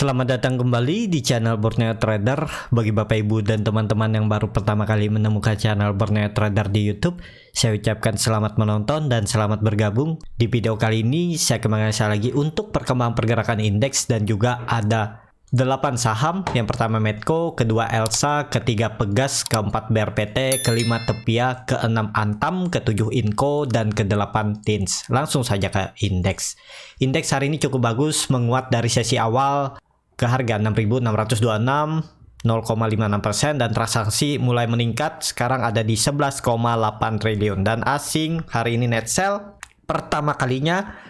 Selamat datang kembali di channel Borneo Trader. Bagi Bapak Ibu dan teman-teman yang baru pertama kali menemukan channel Borneo Trader di YouTube, saya ucapkan selamat menonton dan selamat bergabung. Di video kali ini saya kembali lagi untuk perkembangan pergerakan indeks dan juga ada 8 saham. Yang pertama Medco, kedua Elsa, ketiga Pegas, keempat BRPT, kelima Tepia, keenam Antam, ketujuh Inco, dan kedelapan Tins. Langsung saja ke indeks. Indeks hari ini cukup bagus, menguat dari sesi awal ke harga 6.626, 0,56%, dan transaksi mulai meningkat. Sekarang ada di 11,8 triliun. Dan asing hari ini net sell pertama kalinya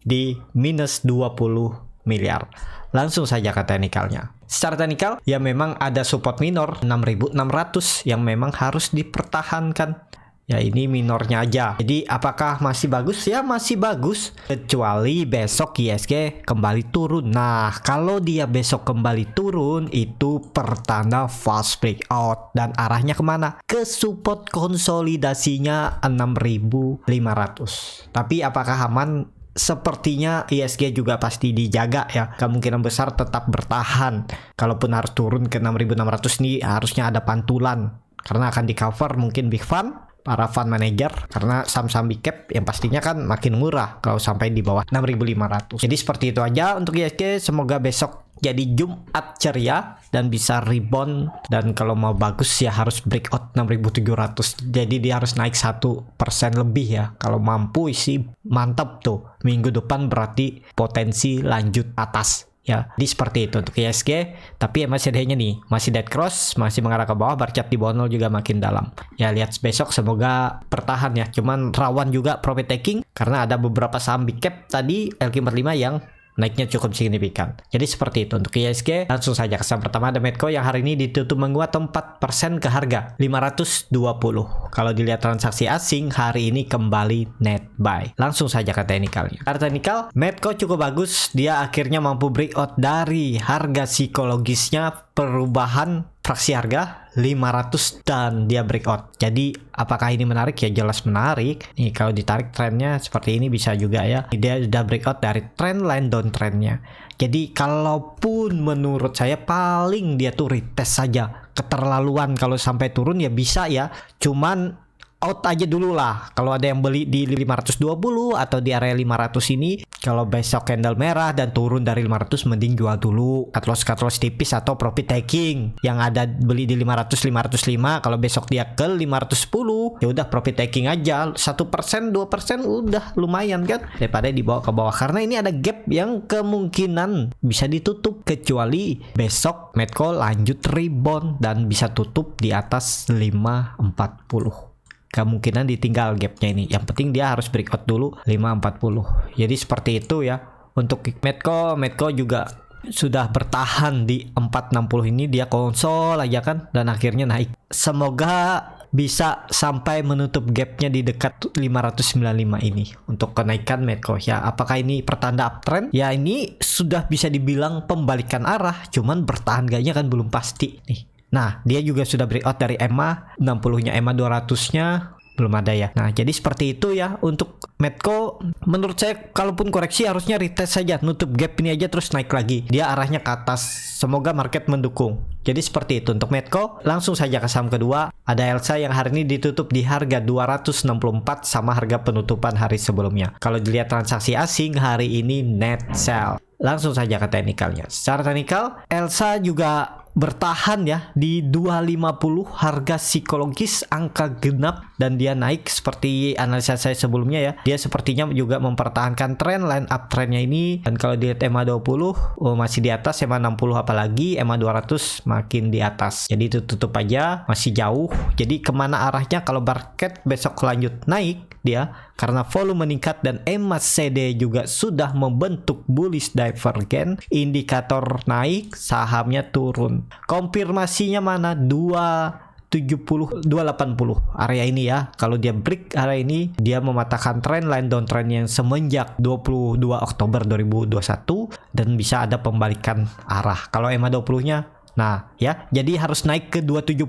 di minus 20 miliar. Langsung saja ke teknikalnya. Secara teknikal ya memang ada support minor 6.600 yang memang harus dipertahankan. Ya ini minornya aja. Jadi apakah masih bagus? Ya masih bagus. Kecuali besok ISG kembali turun. Nah kalau dia besok kembali turun itu pertanda fast breakout. Dan arahnya kemana? Ke support konsolidasinya 6.500. Tapi apakah aman? Sepertinya ISG juga pasti dijaga ya. Kemungkinan besar tetap bertahan. Kalaupun harus turun ke 6.600 nih harusnya ada pantulan. Karena akan di cover mungkin big fund, para fund manager, karena saham-saham big cap yang pastinya kan makin murah kalau sampai di bawah 6.500. Jadi seperti itu aja untuk ISG. Semoga besok jadi Jumat ceria dan bisa rebound, dan kalau mau bagus ya harus breakout 6.700. Jadi dia harus naik 1% lebih ya. Kalau mampu sih mantap tuh. Minggu depan berarti potensi lanjut atas. Ya, jadi seperti itu untuk ISG. Tapi ya masih adanya nih, masih dead cross, masih mengarah ke bawah, barcat di bawah 0 juga makin dalam. Ya lihat besok semoga bertahan ya. Cuman rawan juga profit taking karena ada beberapa saham big cap tadi LQ45 yang naiknya cukup signifikan. Jadi seperti itu untuk ISG. Langsung saja ke saham pertama ada Medco yang hari ini ditutup menguat 4% ke harga 520. Kalau dilihat transaksi asing hari ini kembali net buy. Langsung saja ke teknikalnya. Karena teknikal Medco cukup bagus. Dia akhirnya mampu breakout dari harga psikologisnya, perubahan fraksi harga 500 dan dia breakout. Jadi apakah ini menarik? Ya jelas menarik. Nih kalau ditarik trennya seperti ini bisa juga ya. Dia sudah breakout dari trend line downtrendnya. Jadi kalaupun menurut saya paling dia tuh retest saja. Keterlaluan kalau sampai turun ya bisa ya. Cuman out aja dulu lah. Kalau ada yang beli di 520 atau di area 500 ini, kalau besok candle merah dan turun dari 500 mending jual dulu. Cut loss tipis atau profit taking. Yang ada beli di 500 505, kalau besok dia ke 510, ya udah profit taking aja. 1% 2% udah lumayan kan daripada dibawa ke bawah, karena ini ada gap yang kemungkinan bisa ditutup kecuali besok Medco lanjut rebound dan bisa tutup di atas 540. Kemungkinan ditinggal gapnya ini. Yang penting dia harus breakout dulu 540. Jadi seperti itu ya. Untuk Medco juga sudah bertahan di 460 ini. Dia konsol aja kan dan akhirnya naik. Semoga bisa sampai menutup gapnya di dekat 595 ini untuk kenaikan Medco ya. Apakah ini pertanda uptrend? Ya ini sudah bisa dibilang pembalikan arah. Cuman bertahan gaknya kan belum pasti nih. Nah, dia juga sudah breakout dari EMA 60-nya, EMA 200-nya belum ada ya. Nah, jadi seperti itu ya untuk Medco. Menurut saya kalaupun koreksi harusnya retest saja, nutup gap ini aja terus naik lagi. Dia arahnya ke atas. Semoga market mendukung. Jadi seperti itu untuk Medco. Langsung saja ke saham kedua. Ada Elsa yang hari ini ditutup di harga 264 sama harga penutupan hari sebelumnya. Kalau dilihat transaksi asing hari ini net sell. Langsung saja ke teknikalnya. Secara teknikal Elsa juga bertahan ya di 250 harga psikologis angka genap, dan dia naik seperti analisa saya sebelumnya ya. Dia sepertinya juga mempertahankan tren line up trennya ini, dan kalau dilihat EMA 20 masih di atas, EMA 60 apalagi, EMA 200 makin di atas. Jadi itu tutup aja, masih jauh. Jadi kemana arahnya kalau market besok lanjut naik dia karena volume meningkat dan EMA CD juga sudah membentuk bullish divergence, indikator naik, sahamnya turun. Konfirmasinya mana? 280 area ini ya. Kalau dia break area ini, dia mematahkan trend line downtrend yang semenjak 22 Oktober 2021 dan bisa ada pembalikan arah. Kalau EMA 20-nya nah ya, jadi harus naik ke 270,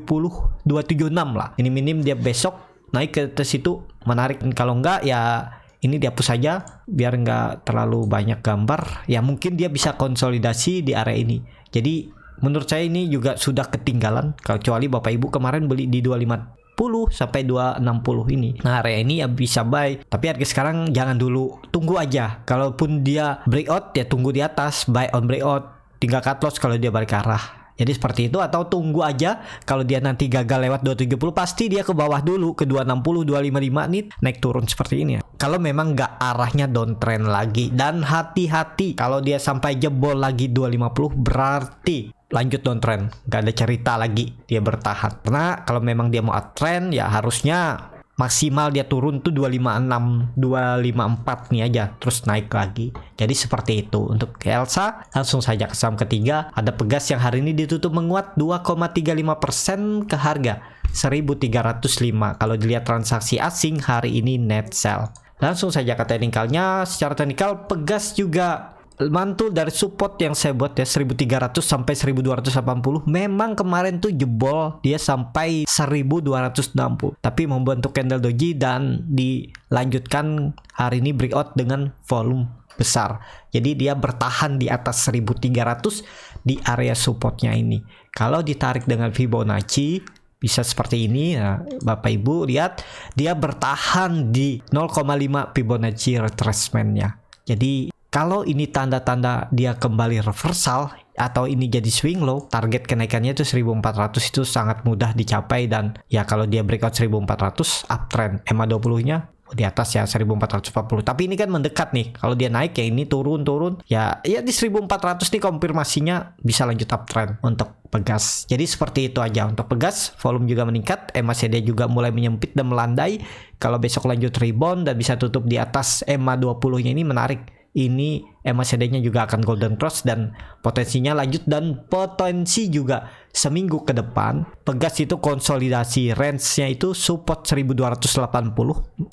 276 lah. Ini minim dia besok naik ke atas itu menarik. Kalau enggak ya Ini dihapus saja biar nggak terlalu banyak gambar. Ya mungkin dia bisa konsolidasi di area ini. Jadi menurut saya ini juga sudah ketinggalan. Kecuali Bapak Ibu kemarin beli di 250 sampai 260 ini. Nah area ini ya bisa buy. Tapi harga sekarang jangan dulu. Tunggu aja. Kalaupun dia breakout ya tunggu di atas. Buy on breakout. Tinggal cut loss kalau dia balik arah. Jadi seperti itu, atau tunggu aja kalau dia nanti gagal lewat 270 pasti dia ke bawah dulu ke 260 255 nih naik turun seperti ini ya. Kalau memang nggak arahnya downtrend lagi, dan hati-hati kalau dia sampai jebol lagi 250 berarti lanjut downtrend, nggak ada cerita lagi dia bertahan. Karena kalau memang dia mau uptrend ya harusnya maksimal dia turun tuh 256 254 nih aja terus naik lagi. Jadi seperti itu. Untuk Elsa langsung saja ke saham ketiga, ada Pegas yang hari ini ditutup menguat 2,35% ke harga 1305. Kalau dilihat transaksi asing hari ini net sell. Langsung saja ke teknikalnya. Secara teknikal Pegas juga mantul dari support yang saya buat ya 1300 sampai 1280. Memang kemarin tuh jebol dia sampai 1260 tapi membentuk candle doji dan dilanjutkan hari ini breakout dengan volume besar. Jadi dia bertahan di atas 1300 di area supportnya ini. Kalau ditarik dengan Fibonacci bisa seperti ini. Nah, Bapak Ibu lihat dia bertahan di 0,5 Fibonacci retracement-nya. Jadi kalau ini tanda-tanda dia kembali reversal atau ini jadi swing low, target kenaikannya itu 1400 itu sangat mudah dicapai. Dan ya kalau dia breakout 1400 uptrend, EMA 20-nya di atas ya 1440. Tapi ini kan mendekat nih. Kalau dia naik ya ini turun ya di 1400 nih konfirmasinya bisa lanjut uptrend untuk Pegas. Jadi seperti itu aja untuk Pegas. Volume juga meningkat, EMA CD juga mulai menyempit dan melandai. Kalau besok lanjut rebound dan bisa tutup di atas EMA 20-nya ini menarik. Ini MACD-nya juga akan golden cross dan potensinya lanjut, dan potensi juga seminggu ke depan Pegas itu konsolidasi range-nya itu support 1280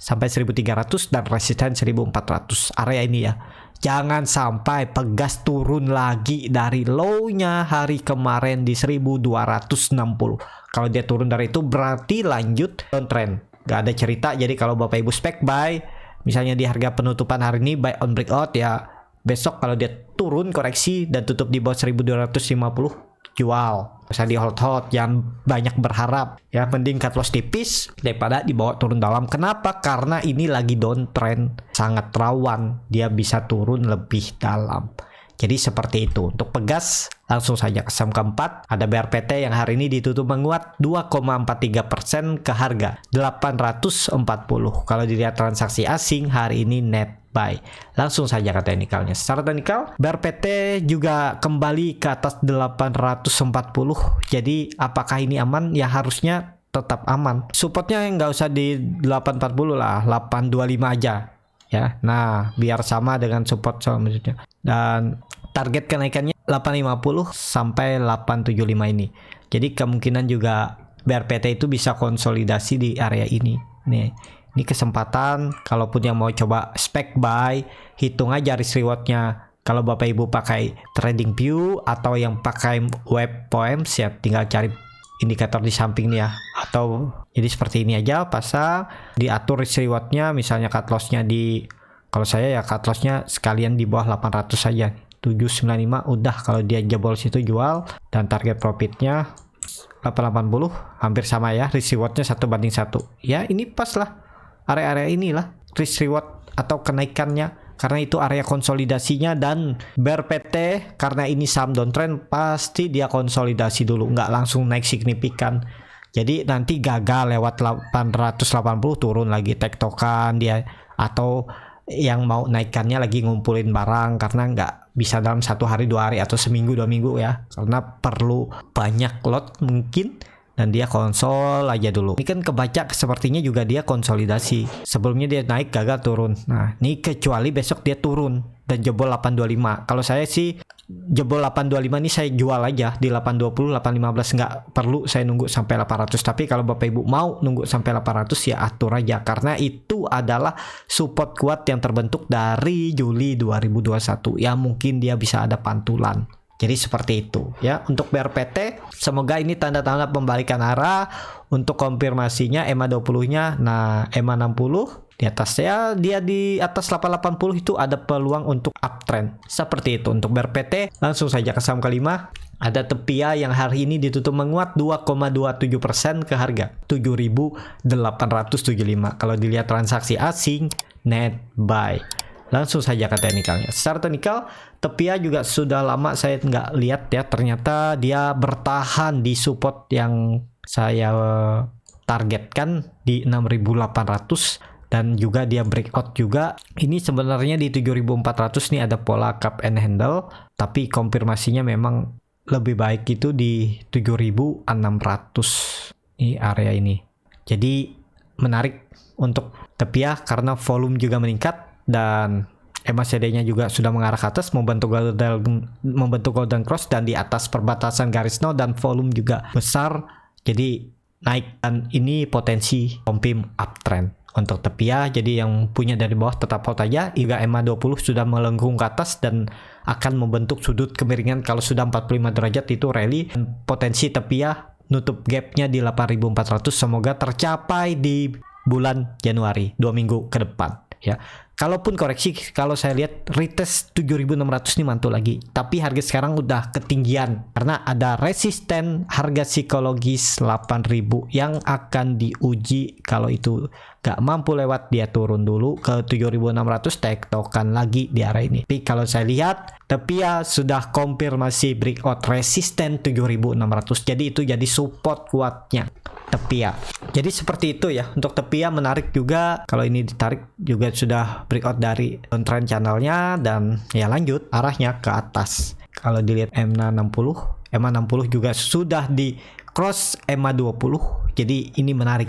sampai 1300 dan resisten 1400 area ini ya. Jangan sampai Pegas turun lagi dari low-nya hari kemarin di 1260. Kalau dia turun dari itu berarti lanjut downtrend. Gak ada cerita. Jadi kalau Bapak Ibu spek buy misalnya di harga penutupan hari ini buy on breakout ya, besok kalau dia turun koreksi dan tutup di bawah 1250 jual. Bisa di hold jangan banyak berharap ya, mending cut loss tipis daripada dibawa turun dalam. Kenapa? Karena ini lagi downtrend, sangat rawan dia bisa turun lebih dalam. Jadi seperti itu untuk Pegas. Langsung saja ke saham keempat, ada BRPT yang hari ini ditutup menguat 2,43% ke harga 840. Kalau dilihat transaksi asing hari ini net buy. Langsung saja ke teknikalnya. Secara teknikal BRPT juga kembali ke atas 840. Jadi apakah ini aman? Ya harusnya tetap aman. Supportnya nggak usah di 840 lah, 825 aja ya. Nah biar sama dengan support selanjutnya, dan target kenaikannya 850 sampai 875 ini. Jadi kemungkinan juga BRPT itu bisa konsolidasi di area ini. Nih, ini kesempatan kalaupun yang mau coba spek buy, hitung aja risk rewardnya. Kalau Bapak Ibu pakai Trading View atau yang pakai Web Poems ya tinggal cari indikator di samping nih ya. Atau jadi seperti ini aja, pasang, diatur risk rewardnya, misalnya cut lossnya di, kalau saya ya cut lossnya sekalian di bawah 800 saja, 795 udah. Kalau dia jebol situ jual, dan target profitnya 880 hampir sama ya, risk rewardnya 1:1 ya. Ini pas lah area-area inilah risk reward atau kenaikannya, karena itu area konsolidasinya. Dan BRPT karena ini saham downtrend pasti dia konsolidasi dulu, nggak langsung naik signifikan. Jadi nanti gagal lewat 880 turun lagi tektokan dia, atau yang mau naikkannya lagi ngumpulin barang, karena nggak bisa dalam 1 hari 2 hari atau seminggu 2 minggu ya, karena perlu banyak lot mungkin, dan dia konsol aja dulu. Ini kan kebaca sepertinya juga dia konsolidasi, sebelumnya dia naik gagal turun. Nah ini kecuali besok dia turun dan jebol 825. Kalau saya sih jebol 825 ini saya jual aja di 820 815, nggak perlu saya nunggu sampai 800. Tapi kalau Bapak Ibu mau nunggu sampai 800 ya atur aja, karena itu adalah support kuat yang terbentuk dari Juli 2021 ya, mungkin dia bisa ada pantulan. Jadi seperti itu ya untuk BRPT. Semoga ini tanda-tanda pembalikan arah. Untuk konfirmasinya EMA 20-nya, nah EMA 60 Di atas ya, dia di atas 880 itu ada peluang untuk uptrend. Seperti itu untuk BRPT. Langsung saja ke saham kelima. Ada Tepia yang hari ini ditutup menguat 2,27% ke harga 7.875. Kalau dilihat transaksi asing, net buy. Langsung saja ke teknikalnya. Secara teknikal, Tepia juga sudah lama saya nggak lihat ya. Ternyata dia bertahan di support yang saya targetkan di 6.800. Dan juga dia breakout juga. Ini sebenarnya di 7.400 nih ada pola cup and handle. Tapi konfirmasinya memang lebih baik itu di 7.600. Ini area ini. Jadi menarik untuk Tepia karena volume juga meningkat. Dan MACD-nya juga sudah mengarah ke atas. Membentuk golden cross. Dan di atas perbatasan garis nol. Dan volume juga besar. Jadi naik. Dan ini potensi kompim uptrend untuk Tepia. Jadi yang punya dari bawah tetap hold aja. Hingga EMA20 sudah melengkung ke atas dan akan membentuk sudut kemiringan. Kalau sudah 45 derajat itu rally. Potensi Tepia nutup gapnya di 8.400 semoga tercapai di bulan Januari, 2 minggu ke depan ya. Kalaupun koreksi, kalau saya lihat retest 7.600 nih mantul lagi. Tapi harga sekarang udah ketinggian karena ada resisten harga psikologis 8.000 yang akan diuji. Kalau itu gak mampu lewat, dia turun dulu ke 7.600, tektokan lagi di area ini. Tapi kalau saya lihat Tepia sudah konfirmasi breakout resisten 7.600. Jadi itu jadi support kuatnya Tepia. Jadi seperti itu ya. Untuk Tepia menarik juga. Kalau ini ditarik juga sudah breakout dari downtrend channelnya. Dan ya lanjut arahnya ke atas. Kalau dilihat MA60 juga sudah di cross MA20. Jadi ini menarik.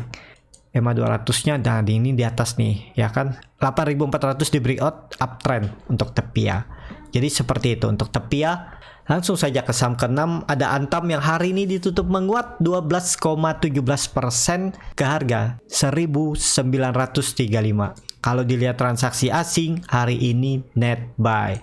MA200 nya dan ini di atas nih ya kan. 8.400 di breakout uptrend untuk Tepia. Jadi seperti itu untuk Tepia. Langsung saja ke saham ke-6, ada Antam yang hari ini ditutup menguat 12,17% ke harga 1.935. Kalau dilihat transaksi asing hari ini net buy.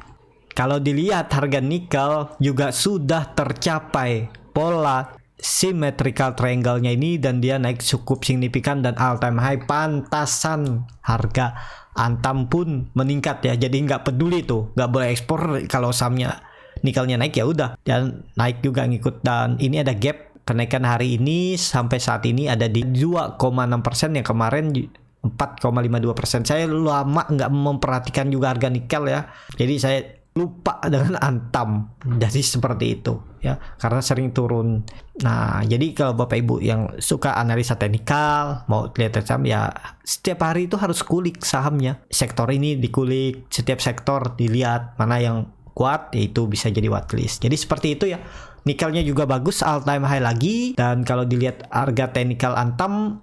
Kalau dilihat harga nikel juga sudah tercapai pola symmetrical triangle-nya ini dan dia naik cukup signifikan dan all time high. Pantasan harga Antam pun meningkat ya. Jadi nggak peduli tuh, nggak boleh ekspor kalau sahamnya nikelnya naik ya udah, dan naik juga ngikut. Dan ini ada gap kenaikan hari ini sampai saat ini ada di 2,6%, yang kemarin 4,52%. Saya lama nggak memperhatikan juga harga nikel ya, jadi saya lupa dengan Antam. Jadi seperti itu ya, karena sering turun. Nah jadi kalau Bapak Ibu yang suka analisa teknikal, mau lihat saham ya setiap hari itu harus kulik sahamnya. Sektor ini dikulik, setiap sektor dilihat mana yang kuat, yaitu bisa jadi watchlist. Jadi seperti itu ya. Nikelnya juga bagus, all time high lagi. Dan kalau dilihat harga teknikal Antam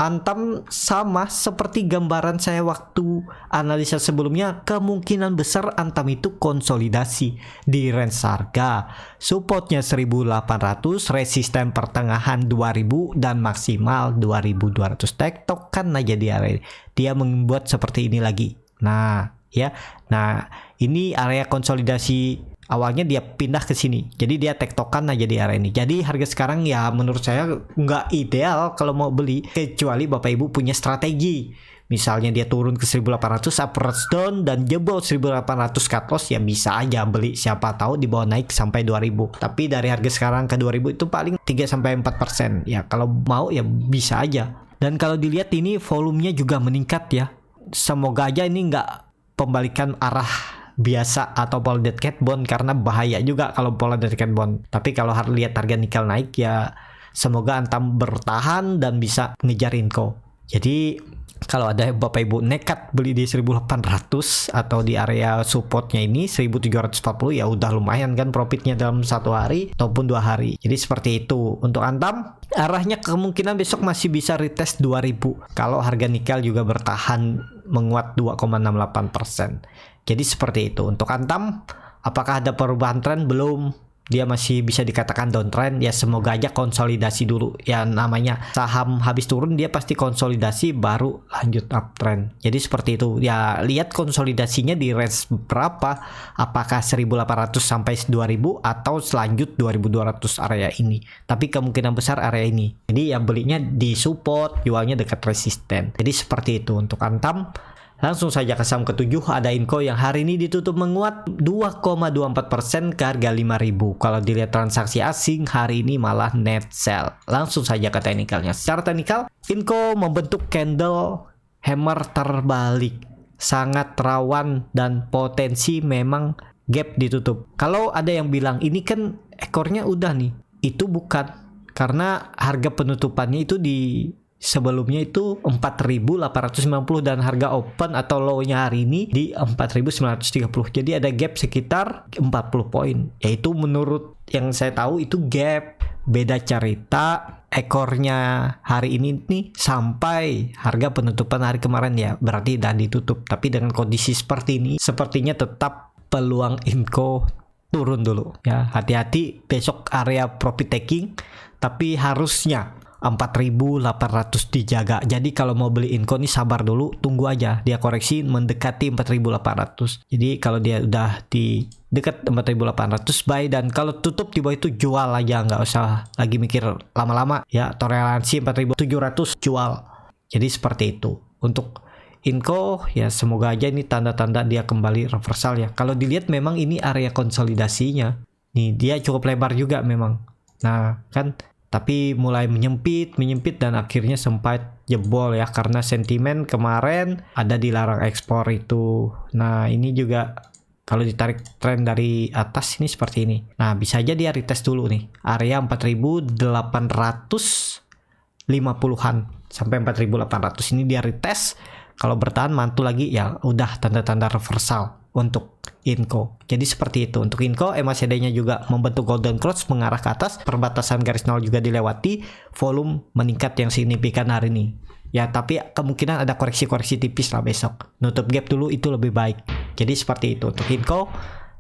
sama seperti gambaran saya waktu analisa sebelumnya. Kemungkinan besar Antam itu konsolidasi di range harga supportnya 1.800, resisten pertengahan 2.000 dan maksimal 2.200. Tektokan aja di area ini. Dia membuat seperti ini lagi. Nah ya, nah ini area konsolidasi awalnya dia pindah ke sini, jadi dia tektokan aja di area ini. Jadi harga sekarang ya menurut saya nggak ideal kalau mau beli, kecuali Bapak Ibu punya strategi. Misalnya dia turun ke 1.800 upwards down dan jebol 1.800 cut loss, ya bisa aja beli, siapa tahu di bawah naik sampai 2.000. Tapi dari harga sekarang ke 2.000 itu paling 3-4%. Ya kalau mau ya bisa aja. Dan kalau dilihat ini volumenya juga meningkat ya. Semoga aja ini nggak pembalikan arah biasa atau pola dead cat bond, karena bahaya juga kalau pola dead cat bond. Tapi kalau lihat harga nikel naik ya semoga Antam bertahan dan bisa ngejar Inco. Jadi kalau ada Bapak Ibu nekat beli di 1.800 atau di area supportnya ini 1.740, ya udah lumayan kan profitnya dalam 1 hari ataupun 2 hari. Jadi seperti itu untuk Antam. Arahnya kemungkinan besok masih bisa retest 2.000 kalau harga nikel juga bertahan menguat 2,68%. Jadi seperti itu untuk Antam. Apakah ada perubahan tren? Belum. Dia masih bisa dikatakan downtrend. Ya semoga aja konsolidasi dulu. Ya namanya saham habis turun dia pasti konsolidasi baru lanjut uptrend. Jadi seperti itu. Ya lihat konsolidasinya di range berapa. Apakah 1.800 sampai 2.000 atau selanjut 2.200 area ini. Tapi kemungkinan besar area ini. Jadi ya belinya di support, jualnya dekat resisten. Jadi seperti itu untuk Antam. Langsung saja ke saham ketujuh, ada Inco yang hari ini ditutup menguat 2,24% ke harga 5.000. Kalau dilihat transaksi asing hari ini malah net sell. Langsung saja ke teknikalnya. Secara teknikal, Inco membentuk candle hammer terbalik. Sangat rawan dan potensi memang gap ditutup. Kalau ada yang bilang ini kan ekornya udah nih, itu bukan. Karena harga penutupannya itu di sebelumnya itu 4.890 dan harga open atau low-nya hari ini di 4.930. Jadi ada gap sekitar 40 poin. Yaitu menurut yang saya tahu itu gap. Beda cerita ekornya hari ini nih sampai harga penutupan hari kemarin ya. Berarti udah ditutup. Tapi dengan kondisi seperti ini sepertinya tetap peluang Inco turun dulu ya. Hati-hati besok area profit taking, tapi harusnya 4.800 dijaga. Jadi kalau mau beli Inco nih sabar dulu, tunggu aja dia koreksi mendekati 4.800. Jadi kalau dia udah di dekat 4.800 buy, dan kalau tutup di bawah itu jual aja, nggak usah lagi mikir lama-lama ya. Toleransi 4.700 jual. Jadi seperti itu untuk Inco ya. Semoga aja ini tanda-tanda dia kembali reversal ya. Kalau dilihat memang ini area konsolidasinya nih, dia cukup lebar juga memang. Nah kan, tapi mulai menyempit dan akhirnya sempat jebol ya karena sentimen kemarin ada dilarang ekspor itu. Nah ini juga kalau ditarik tren dari atas ini seperti ini. Nah bisa aja dia retest dulu nih area 4.850-an sampai 4.800 ini dia retest. Kalau bertahan mantul lagi ya udah tanda-tanda reversal untuk Inco. Jadi seperti itu untuk Inco. MACD-nya juga membentuk golden cross mengarah ke atas, perbatasan garis nol juga dilewati, volume meningkat yang signifikan hari ini ya. Tapi kemungkinan ada koreksi-koreksi tipis lah besok. Nutup gap dulu itu lebih baik. Jadi seperti itu untuk Inco.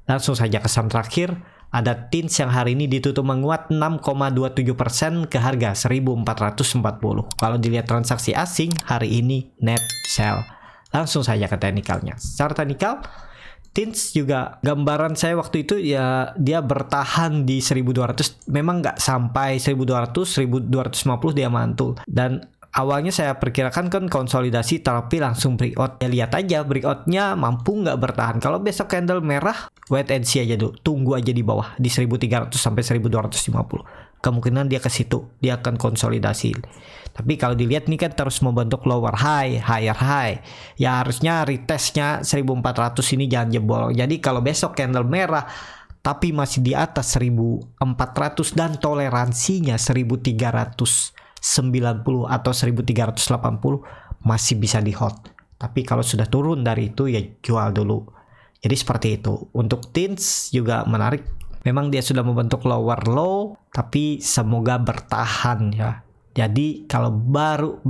Langsung saja ke saham terakhir, ada TINS yang hari ini ditutup menguat 6,27% ke harga 1.440. Kalau dilihat transaksi asing hari ini net sell. Langsung saja ke teknikalnya. Secara teknikal, TINS juga gambaran saya waktu itu ya dia bertahan di 1.200, memang nggak sampai 1.200, 1.250 dia mantul. Dan awalnya saya perkirakan kan konsolidasi tapi langsung breakout. Ya lihat aja breakoutnya mampu nggak bertahan. Kalau besok candle merah, wait and see aja dulu. Tunggu aja di bawah di 1.300 sampai 1.250. Kemungkinan dia ke situ, dia akan konsolidasi. Tapi kalau dilihat nih kan terus membentuk lower high, higher high. Ya harusnya retestnya 1.400 ini jangan jebol. Jadi kalau besok candle merah tapi masih di atas 1.400 dan toleransinya 1.390 atau 1.380 masih bisa di hold. Tapi kalau sudah turun dari itu ya jual dulu. Jadi seperti itu. Untuk TINS juga menarik. Memang dia sudah membentuk lower low, tapi semoga bertahan ya. Jadi kalau baru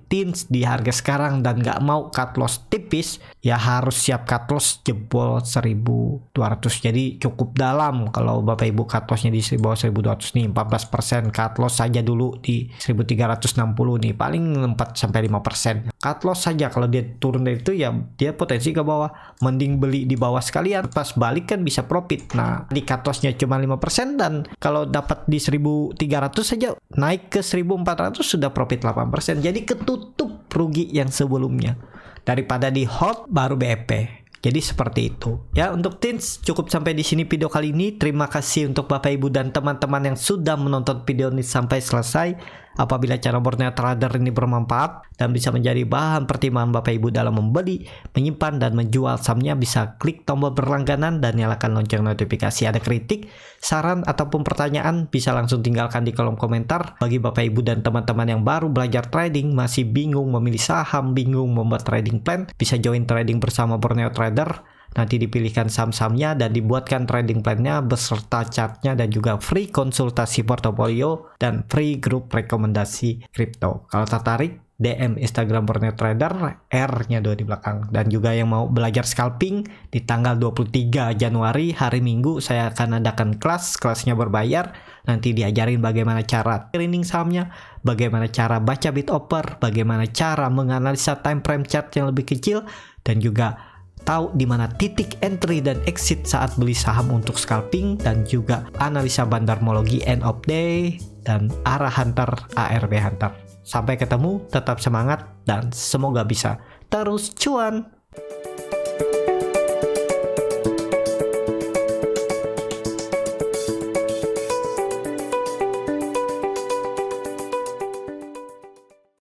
TINS di harga sekarang dan nggak mau cut loss tipis, ya harus siap cut loss jebol 1.200. Jadi cukup dalam kalau Bapak Ibu cut lossnya di bawah 1.200 nih, 14% cut loss saja dulu di 1.360 nih, paling 4-5%. Cut loss saja kalau dia turun dari itu ya dia potensi ke bawah. Mending beli di bawah sekalian, pas balik kan bisa profit. Nah di cut lossnya cuma 5% dan kalau dapat di 1.300 saja naik ke 1.400 sudah profit 8%. Jadi ketutup rugi yang sebelumnya daripada di hold baru BEP. Jadi seperti itu. Ya, untuk TINS cukup sampai di sini video kali ini. Terima kasih untuk Bapak Ibu dan teman-teman yang sudah menonton video ini sampai selesai. Apabila cara Borneo Trader ini bermanfaat dan bisa menjadi bahan pertimbangan Bapak Ibu dalam membeli, menyimpan dan menjual sahamnya, bisa klik tombol berlangganan dan nyalakan lonceng notifikasi. Ada kritik, saran ataupun pertanyaan bisa langsung tinggalkan di kolom komentar. Bagi Bapak Ibu dan teman-teman yang baru belajar trading, masih bingung memilih saham, bingung membuat trading plan, bisa join trading bersama Borneo Trader. Nanti dipilihkan saham-sahamnya dan dibuatkan trading plan-nya beserta chartnya dan juga free konsultasi portofolio dan free grup rekomendasi kripto. Kalau tertarik, DM Instagram Borneo Trader, R-nya 2 di belakang. Dan juga yang mau belajar scalping, di tanggal 23 Januari hari Minggu saya akan adakan kelasnya berbayar. Nanti diajarin bagaimana cara screening sahamnya, bagaimana cara baca bid offer, bagaimana cara menganalisa time frame chart yang lebih kecil, dan juga tahu di mana titik entry dan exit saat beli saham untuk scalping, dan juga analisa bandarmologi end of day dan arah hunter ARB hunter. Sampai ketemu, tetap semangat dan semoga bisa terus cuan.